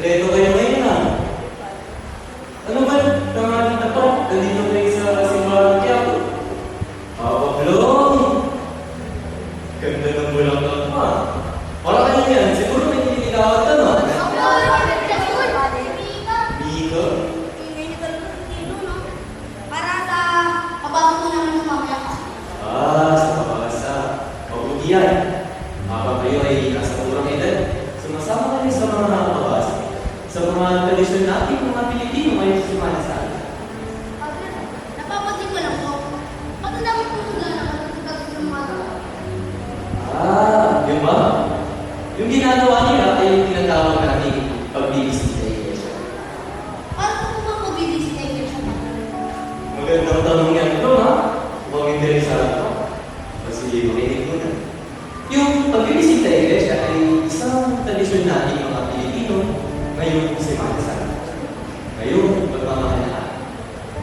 Kompleto kayo ngayon ah. Ano ba? Nakakita pa. Nandito kayo sa simbahan Quiapo. Papablong! Ganda ng bulaklak pa. Para kayo yan. Siguro may nililigawan ka no? Mika? Sa pabasa. Mabuti yan. Habang kayo ay nasa murang edad, sumasama kayo sa mga nakakabasa. Sa mga tradisyon natin, mga Pilipino ngayon sumana sa atin. Napapansin ko lang po. Maganda po sila na kasi ng mga tao. Yun ba? Yung ginagawa nila ay yung tinatawag natin pagbibisita sa iglesia. Paano po ba magbibisita yung iglesia? Magandang tanong yan ito, ha? Mukhang interesado ka. Kasi makinig mo na. Yung pagbibisita sa iglesia ay isang tradisyon natin mga Pilipino ngayong Semana Santa. Ngayong pagmamahalahan.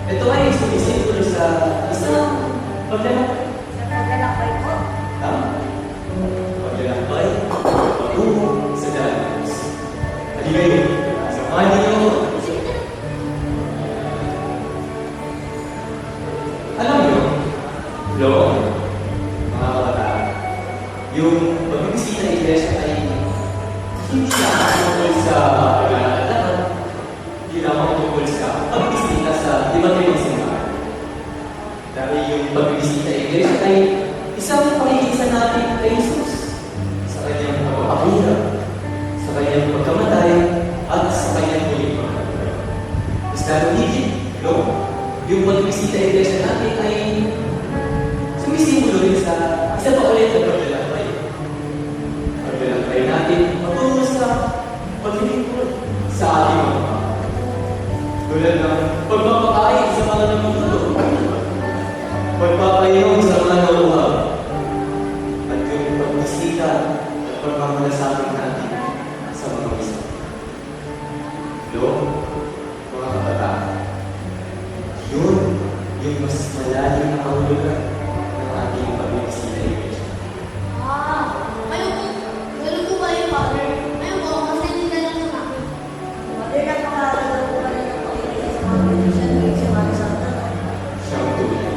Ito ay sumisimbolo sa isang paglalakbay. Naglalakbay po. Tama? Paglalakbay, patungo sa Diyos. Halika yun. Samahan niyo ako. Alam niyo, Lord, mga kabataan, yung pagbibisita sa iglesia ay hindi lamang tungkol sa paglalakad, hindi lamang tungkol sa pagbibisita sa iba't ibang simbahan. Dahil yung pagbibisita sa iglesia ay isang pakikisa natin kay Jesus sa kanyang pagpapakita, sa kanyang pagkamatay, at sa kanyang muling pagkamatay. Mas lalo higit, yung pagbibisita sa iglesia natin ay sumisimulo rin sa isa pa ulit na paglalakbay. Paglalakbay natin patungo sa paglilingkod sa ating mga kapatid. Tulad ng pagpapakain sa mga namumulo, pagpapainom sa mga nauuhaw, at yung pagbisita at pagmamalasakit natin sa mga isa. Mga kabataan, yun yung mas malalim na kahulugan ng ating pagbibisita sa iglesia. Ngayon po ba yung Father? Ngayon po, kasi hindi na lang sa akin. Father, napakalaga po ba rin ang pagkikita sa mga Christian ngayong Semana Santa? Siyang tunay.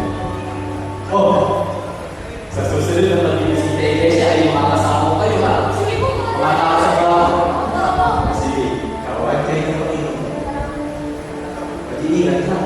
Sa susunod na pagbibisita sa iglesia ay makakasama ko kayo ha? Sige po, Makakasama ko. Sige, kawan kayo ng Panginoon. Mag-iingat ha.